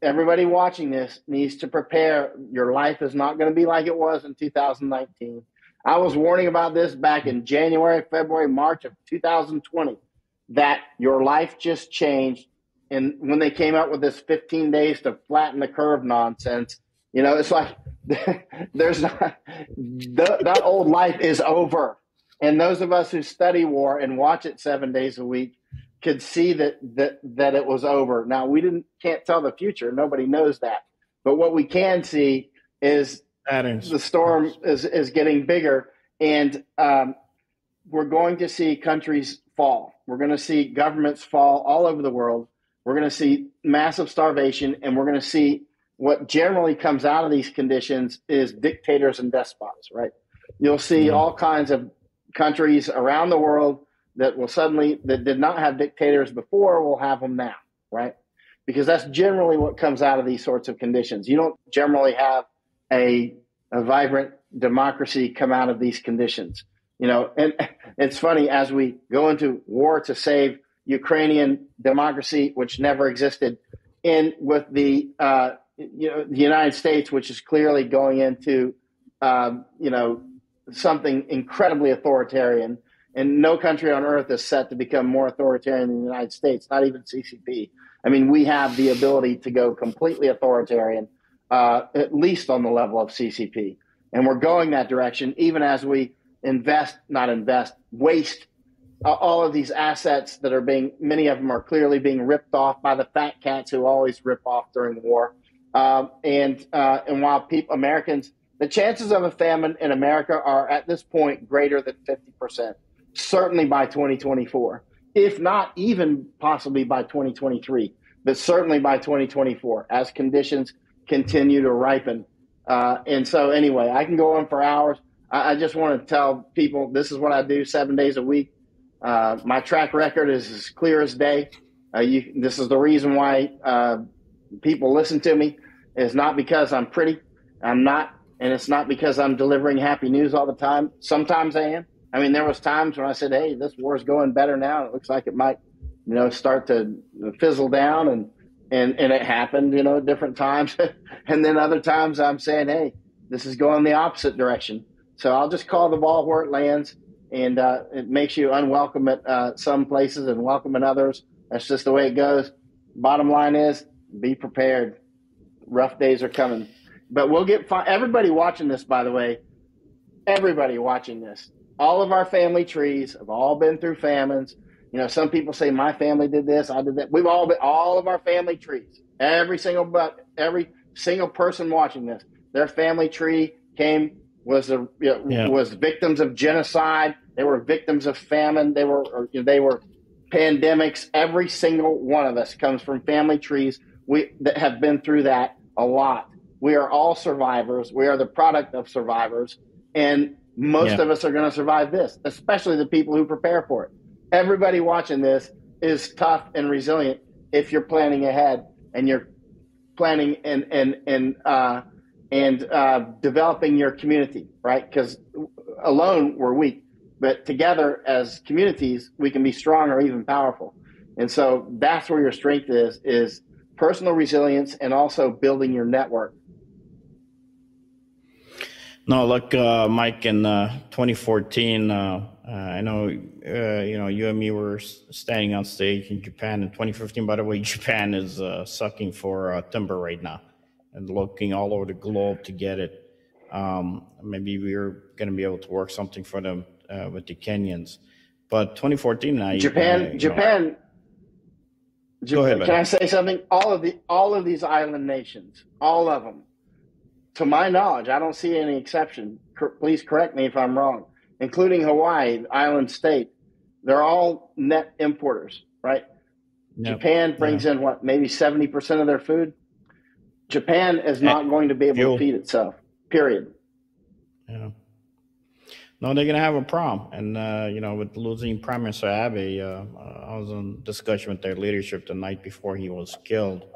everybody watching this needs to prepare. Your life is not going to be like it was in 2019. I was warning about this back in January, February, March of 2020, that your life just changed. And when they came out with this 15 days to flatten the curve nonsense, it's like there's not, that old life is over. And those of us who study war and watch it 7 days a week could see that it was over. Now, we can't tell the future. Nobody knows that. But what we can see is the storm is getting bigger, and we're going to see countries fall. We're going to see governments fall all over the world. We're going to see massive starvation, and we're going to see what generally comes out of these conditions is dictators and despots, right? You'll see all kinds of countries around the world that did not have dictators before will have them now, right? Because that's generally what comes out of these sorts of conditions. You don't generally have a vibrant democracy come out of these conditions, and it's funny, as we go into war to save Ukrainian democracy, which never existed, and with the the United States, which is clearly going into something incredibly authoritarian, and no country on earth is set to become more authoritarian than the United States, not even CCP. I mean, we have the ability to go completely authoritarian, at least on the level of CCP. And we're going that direction, even as we waste all of these assets that are many of them are clearly being ripped off by the fat cats who always rip off during the war. And while Americans, the chances of a famine in America are at this point greater than 50%, certainly by 2024, if not even possibly by 2023, but certainly by 2024 as conditions continue to ripen. And so anyway, I can go on for hours. I just want to tell people this is what I do 7 days a week. My track record is as clear as day. This is the reason why people listen to me. It's not because I'm pretty. I'm not. And it's not because I'm delivering happy news all the time. Sometimes I am. I mean, there was times when I said, hey, this war is going better now. It looks like it might, start to fizzle down. And it happened, at different times. And then other times I'm saying, hey, this is going the opposite direction. So I'll just call the ball where it lands. And it makes you unwelcome at some places and welcome in others. That's just the way it goes. Bottom line is, be prepared. Rough days are coming. but we'll get everybody watching this, by the way, everybody watching this, all of our family trees have all been through famines. You know, some people say my family did this, I did that. We've all been, all of our family trees, every single person watching this, their family tree was victims of genocide. They were victims of famine. They were pandemics. Every single one of us comes from family trees that have been through that a lot. We are all survivors. We are the product of survivors. And most of us are going to survive this, especially the people who prepare for it. Everybody watching this is tough and resilient if you're planning ahead and you're planning and developing your community, right? Because alone we're weak, but together as communities, we can be strong or even powerful. And so that's where your strength is personal resilience and also building your network. No, look, Mike, in 2014, I know, you and me were standing on stage in Japan in 2015. By the way, Japan is sucking for timber right now and looking all over the globe to get it. Maybe we're going to be able to work something for them with the Kenyans. But 2014, Japan. Go ahead, can I say something? All of these island nations, all of them, to my knowledge, I don't see any exception. Please correct me if I'm wrong, including Hawaii, island state. They're all net importers, right? Yep. Japan brings in maybe 70% of their food. Japan is not going to be able to feed itself, period. Yeah. No, they're going to have a problem. And, with losing Prime Minister Abe, I was in discussion with their leadership the night before he was killed.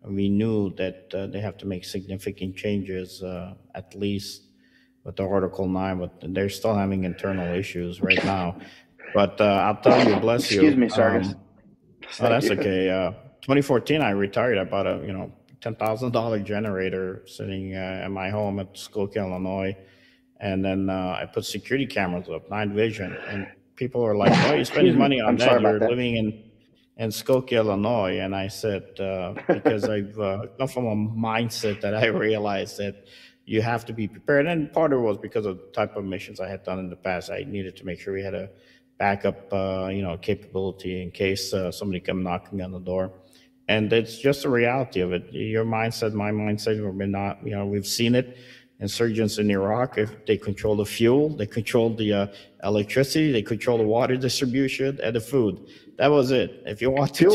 We knew that they have to make significant changes, at least with the Article 9, but they're still having internal issues right now. But I'll tell you, bless you. Excuse me, Sargis. Oh, that's okay. 2014, I retired. I bought a, $10,000 generator sitting at my home at Skokie, Illinois. And then I put security cameras up, night vision. And people were like, "Oh, you're spending money on that. You're living in Skokie, Illinois." And I said, because I've come from a mindset that I realized that you have to be prepared. And part of it was because of the type of missions I had done in the past. I needed to make sure we had a backup, capability in case somebody come knocking on the door. And it's just the reality of it. Your mindset, my mindset, we've seen it. Insurgents in Iraq, if they control the fuel, they control the electricity, they control the water distribution and the food. That was it. If you want to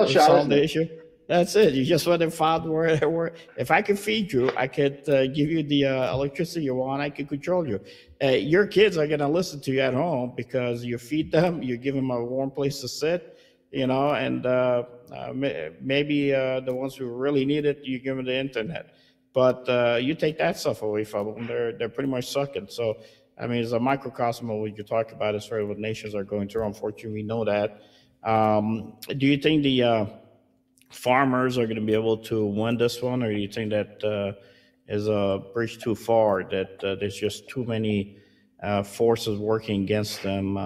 solve the issue, that's it. You just want to find where if I can feed you, I could give you the electricity you want, I can control you. Your kids are going to listen to you at home because you feed them, you give them a warm place to sit, and maybe the ones who really need it, you give them the internet. But you take that stuff away from them, they're pretty much sucking. So, it's a microcosm of what you talk about as far as what nations are going through. Unfortunately, we know that. Do you think the farmers are going to be able to win this one, or do you think that is a bridge too far, that there's just too many forces working against them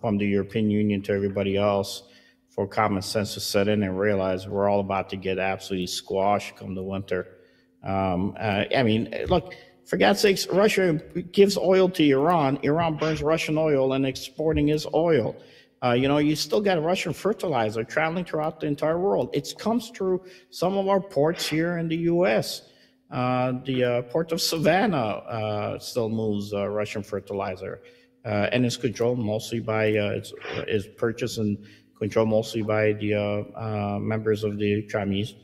from the European Union to everybody else for common sense to set in and realize we're all about to get absolutely squashed come the winter? Look, for God's sakes, Russia gives oil to Iran. Iran burns Russian oil and exporting his oil. You still got Russian fertilizer traveling throughout the entire world. It comes through some of our ports here in the U.S. The port of Savannah still moves Russian fertilizer, and it's controlled mostly by is purchased and controlled mostly by the members of the Chinese,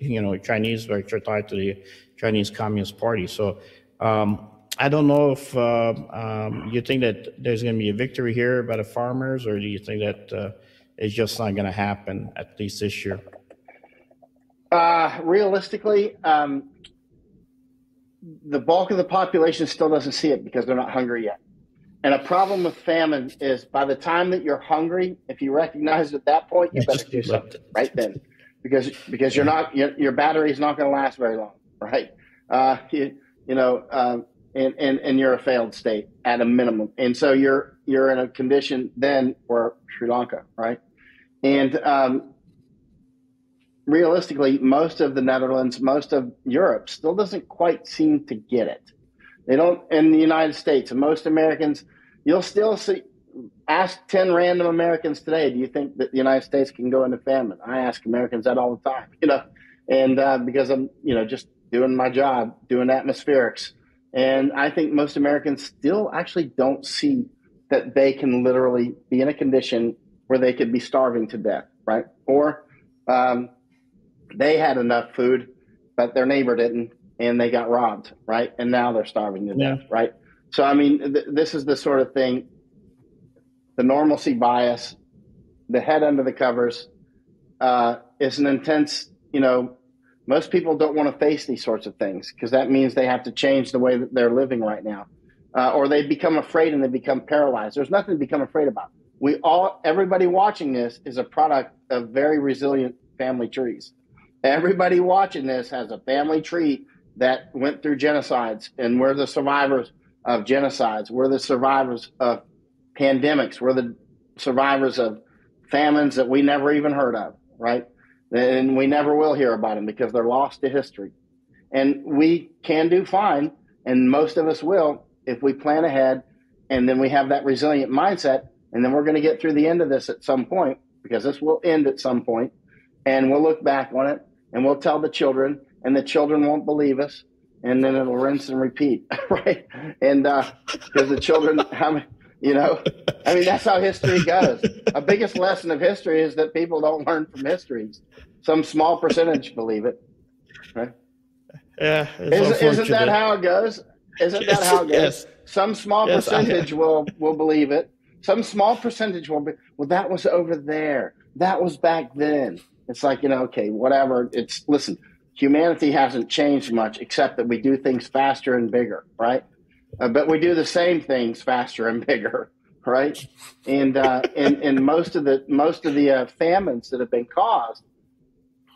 Chinese which are tied to the Chinese Communist Party. So I don't know if you think that there's going to be a victory here by the farmers, or do you think that it's just not going to happen, at least this year? Realistically, the bulk of the population still doesn't see it because they're not hungry yet. And a problem with famine is by the time that you're hungry, if you recognize it at that point, you better do something right then, because your battery is not going to last very long, right? And you're a failed state at a minimum, and so you're in a condition then for Sri Lanka, right? And realistically, most of the Netherlands, most of Europe still doesn't quite seem to get it. They don't, in the United States, and most Americans, you'll still see, ask 10 random Americans today, do you think that the United States can go into famine? I ask Americans that all the time, and because I'm, just doing my job, doing atmospherics. And I think most Americans still actually don't see that they can literally be in a condition where they could be starving to death, right? Or they had enough food, but their neighbor didn't, and they got robbed, right? And now they're starving to death, right? So, I mean, this is the sort of thing, the normalcy bias, the head under the covers, is an intense, most people don't want to face these sorts of things because that means they have to change the way that they're living right now. Or they become afraid and they become paralyzed. There's nothing to become afraid about. Everybody watching this is a product of very resilient family trees. Everybody watching this has a family tree that went through genocides, and we're the survivors of genocides. We're the survivors of pandemics. We're the survivors of famines that we never even heard of, right? And we never will hear about them because they're lost to history. And we can do fine, and most of us will, if we plan ahead, and then we have that resilient mindset, and then we're going to get through the end of this at some point, because this will end at some point, and we'll look back on it, and we'll tell the children, and the children won't believe us, and then it'll rinse and repeat, right? And because the children, I mean, that's how history goes. A biggest lesson of history is that people don't learn from histories. Some small percentage believe it, right? Yeah. Isn't that how it goes? Isn't that how it goes? Yes. Some small percentage will believe it. Some small percentage will be, well, that was over there. That was back then. It's like, okay, whatever. Listen, humanity hasn't changed much except that we do things faster and bigger, right? But we do the same things faster and bigger, right? And most of the famines that have been caused,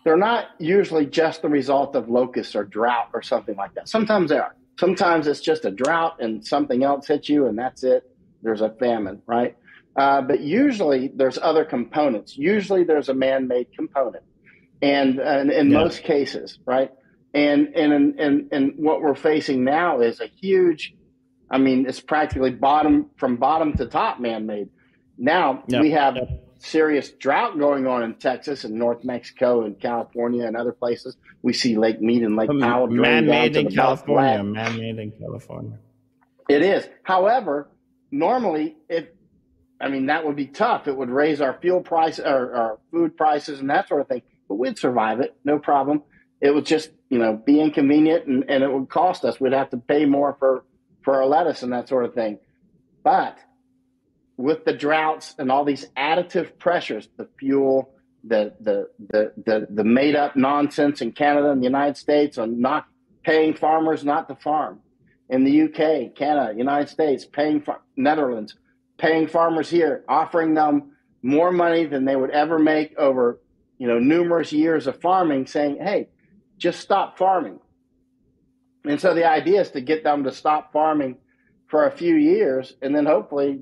they're not usually just the result of locusts or drought or something like that. Sometimes they are. Sometimes it's just a drought and something else hits you and that's it. There's a famine, right? But usually there's other components. Usually there's a man-made component, and in most cases, right? And what we're facing now is a huge. I mean, it's practically from bottom to top man-made. Now we have serious drought going on in Texas and North Mexico and California and other places. We see Lake Mead and Lake Powell drain down to the California. Man-made in California. It is. However, normally, that would be tough. It would raise our fuel price, or our food prices, and that sort of thing. But we'd survive it, no problem. It would just, be inconvenient, and it would cost us. We'd have to pay more for our lettuce and that sort of thing. But with the droughts and all these additive pressures, the fuel, the made up nonsense in Canada and the United States on not paying farmers not to farm, in the UK, Canada, United States, Netherlands, paying farmers here, offering them more money than they would ever make over, numerous years of farming, saying, hey, just stop farming. And so the idea is to get them to stop farming for a few years, and then hopefully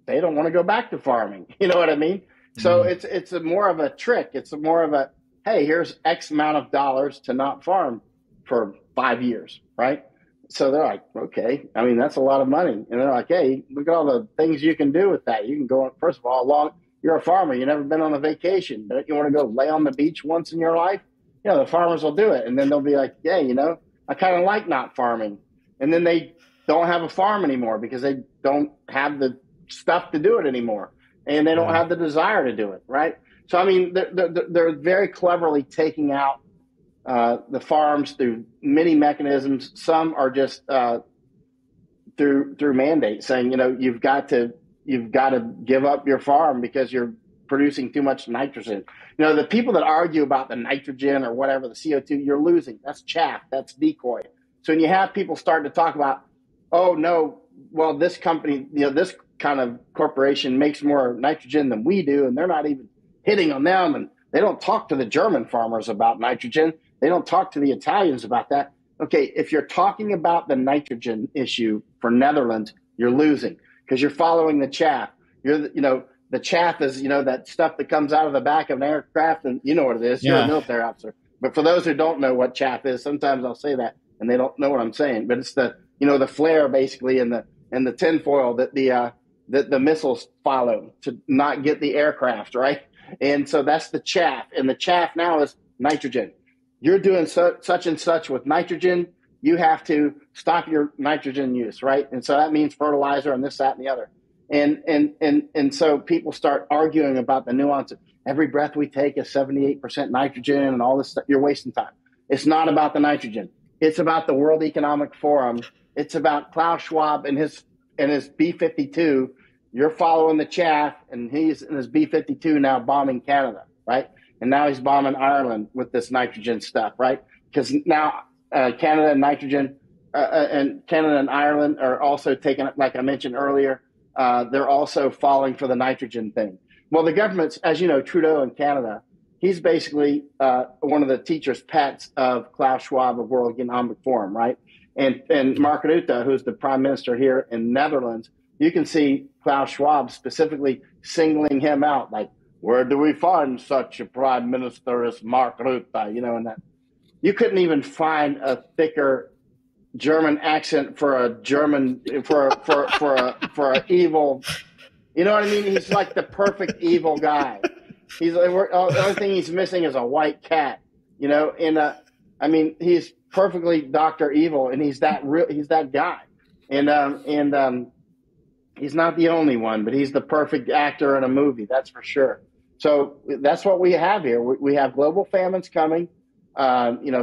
they don't want to go back to farming. You know what I mean? So it's more of a trick. It's more of a, hey, here's X amount of dollars to not farm for 5 years, right? So they're like, okay, that's a lot of money. And they're like, hey, look at all the things you can do with that. You can go on, first of all, you're a farmer. You've never been on a vacation. But you want to go lay on the beach once in your life? The farmers will do it. And then they'll be like, yeah, I kind of like not farming. And then they don't have a farm anymore because they don't have the stuff to do it anymore. And they don't have the desire to do it, right? So, they're very cleverly taking out the farms through many mechanisms. Some are just through mandates, saying, you've got to give up your farm because you're producing too much nitrogen. The people that argue about the nitrogen or whatever, the CO2, you're losing. That's chaff. That's decoy. So when you have people starting to talk about, oh no, well, this company, this kind of corporation makes more nitrogen than we do, and they're not even hitting on them, and they don't talk to the German farmers about nitrogen. They don't talk to the Italians about that. Okay, if you're talking about the nitrogen issue for Netherlands, you're losing because you're following the chaff. The chaff is, that stuff that comes out of the back of an aircraft, and you know what it is. You're a military officer. But for those who don't know what chaff is, sometimes I'll say that and they don't know what I'm saying. But it's the flare basically in the tinfoil that the missiles follow to not get the aircraft, right? And so that's the chaff. And the chaff now is nitrogen. You're doing such and such with nitrogen, you have to stop your nitrogen use, right? And so that means fertilizer and this, that, and the other. And so people start arguing about the nuance. Every breath we take is 78% nitrogen and all this stuff. You're wasting time. It's not about the nitrogen. It's about the World Economic Forum. It's about Klaus Schwab and his B-52. You're following the chaff, and he's in his B-52 now bombing Canada, right? And now he's bombing Ireland with this nitrogen stuff, right? Because now Canada and nitrogen and Canada and Ireland are also taking, like I mentioned earlier, they're also falling for the nitrogen thing. Well, the government's, as you know, Trudeau in Canada, he's basically one of the teacher's pets of Klaus Schwab of World Economic Forum, right? And Mark Rutte, who's the prime minister here in Netherlands, you can see Klaus Schwab specifically singling him out, like, where do we find such a prime minister as Mark Rutte? And that you couldn't even find a thicker German accent for a German for a evil. You know what I mean? He's like the perfect evil guy. He's the only thing he's missing is a white cat. And he's perfectly Dr. Evil, and he's that guy. And he's not the only one, but he's the perfect actor in a movie, that's for sure. So that's what we have here. We have global famines coming.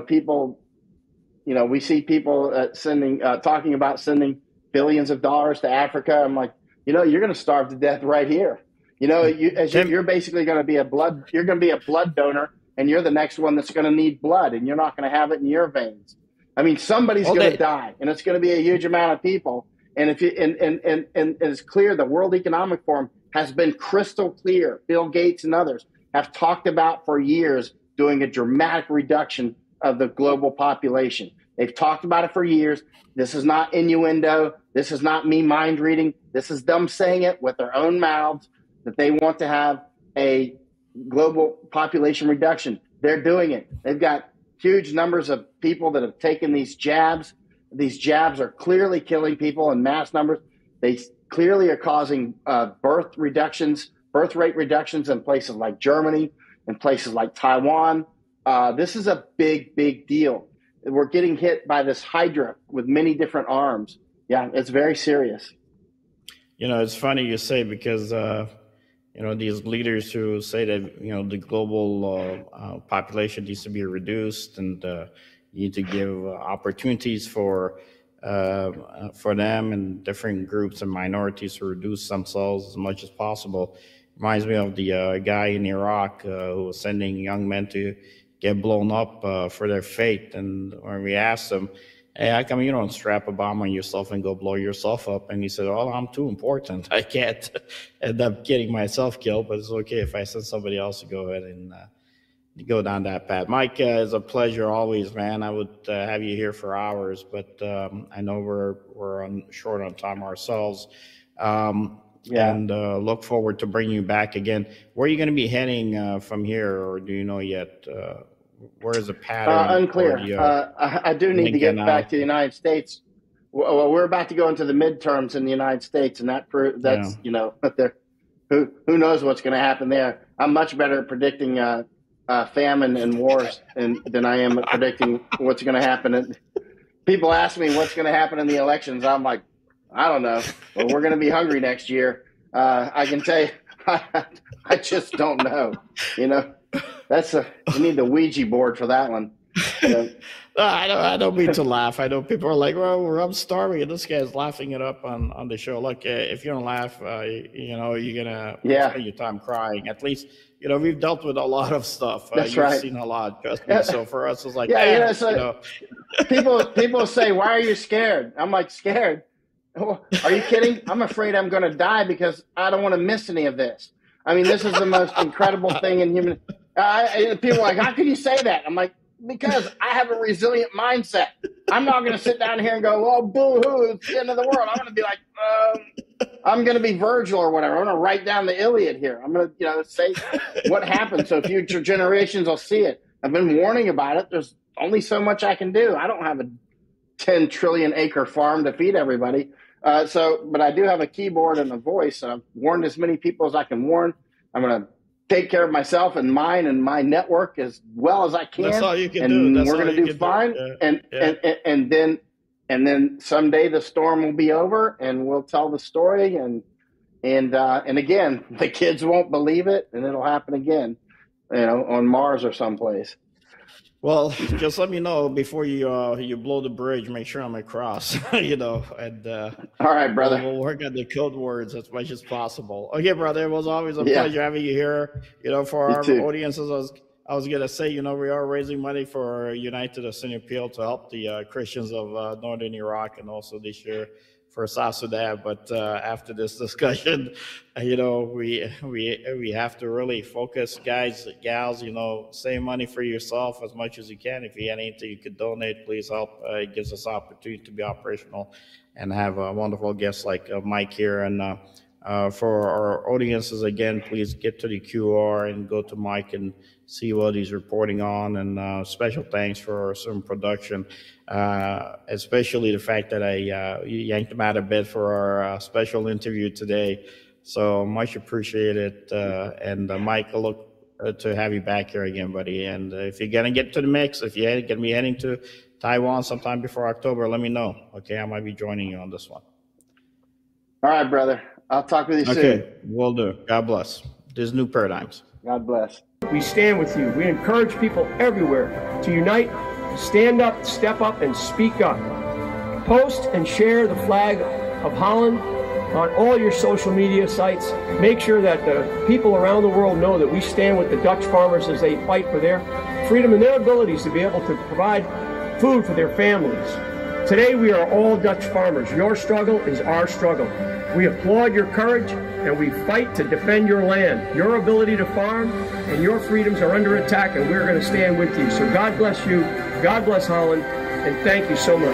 People. We see people talking about sending billions of dollars to Africa. I'm like, you're going to starve to death right here. You're basically going to be a blood donor, and you're the next one that's going to need blood, and you're not going to have it in your veins. I mean, somebody's going to die, and it's going to be a huge amount of people. And if you and it's clear, the World Economic Forum has been crystal clear. Bill Gates and others have talked about for years doing a dramatic reduction of the global population. They've talked about it for years. This is not innuendo. This is not me mind reading. This is them saying it with their own mouths that they want to have a global population reduction. They're doing it. They've got huge numbers of people that have taken these jabs. These jabs are clearly killing people in mass numbers. They clearly are causing birth rate reductions in places like Germany and places like Taiwan. This is a big, big deal. We're getting hit by this hydra with many different arms. Yeah, it's very serious. It's funny you say, because, these leaders who say that, the global population needs to be reduced, and you need to give opportunities for them and different groups and minorities to reduce themselves as much as possible. Reminds me of the guy in Iraq who was sending young men to get blown up for their faith. And when we asked him, hey, how come you don't strap a bomb on yourself and go blow yourself up? And he said, oh, I'm too important. I can't end up getting myself killed, but it's okay if I send somebody else to go ahead and go down that path. Mike, it's a pleasure always, man. I would have you here for hours, but I know we're short on time ourselves. And look forward to bringing you back again. Where are you going to be heading from here, or do you know yet? Where is the pattern? Unclear. I do need to get back to the United States. Well, we're about to go into the midterms in the United States, and that's who knows what's going to happen there. I'm much better at predicting famine and wars than I am at predicting what's going to happen. People ask me what's going to happen in the elections. I'm like, I don't know. Well, we're going to be hungry next year. I can tell you, I just don't know. You need the Ouija board for that one. I don't mean to laugh. I know people are like, well, I'm starving, and this guy's laughing it up on the show. Look, if you don't laugh, you're gonna spend your time crying. At least, we've dealt with a lot of stuff. That's You've right. seen a lot, trust me. So for us, it's like, people say, why are you scared? I'm like, scared? Are you kidding? I'm afraid I'm going to die because I don't want to miss any of this. I mean, this is the most incredible thing in human. People are like, how can you say that? I'm like, because I have a resilient mindset. I'm not going to sit down here and go, oh, boo-hoo, it's the end of the world. I'm going to be like, I'm going to be Virgil or whatever. I'm going to write down the Iliad here. I'm going to, say what happened so future generations will see it. I've been warning about it. There's only so much I can do. I don't have a 10 trillion acre farm to feed everybody. But I do have a keyboard and a voice. I've warned as many people as I can warn. I'm going to take care of myself and mine and my network as well as I can. That's all you can do. That's we're going to do fine. And then someday the storm will be over and we'll tell the story. And again, the kids won't believe it and it'll happen again, on Mars or someplace. Well, just let me know before you blow the bridge. Make sure I'm across, and all right, brother. We'll work on the code words as much as possible. Okay, brother. It was always a pleasure having you here. For our audiences, I was gonna say, we are raising money for United Assyrian Appeal to help the Christians of northern Iraq and also this year for South Sudan. But after this discussion, we have to really focus, guys, gals. Save money for yourself as much as you can. If you have anything you could donate, please help. It gives us opportunity to be operational and have wonderful guests like Mike here. And for our audiences, again, please get to the QR and go to Mike and see what he's reporting on. And special thanks for some production, especially the fact that I yanked him out of bed for our special interview today. So much appreciated. And Mike, I look to have you back here again, buddy. And if you're going to get to the mix, if you're going to be heading to Taiwan sometime before October, let me know. Okay, I might be joining you on this one. All right, brother. I'll talk with you soon. Okay, will do. God bless. There's new paradigms. God bless. We stand with you. We encourage people everywhere to unite, stand up, step up, and speak up. Post and share the flag of Holland on all your social media sites. Make sure that the people around the world know that we stand with the Dutch farmers as they fight for their freedom and their abilities to be able to provide food for their families. Today we are all Dutch farmers. Your struggle is our struggle. We applaud your courage and we fight to defend your land. Your ability to farm and your freedoms are under attack, and we're going to stand with you. So God bless you, God bless Holland, and thank you so much.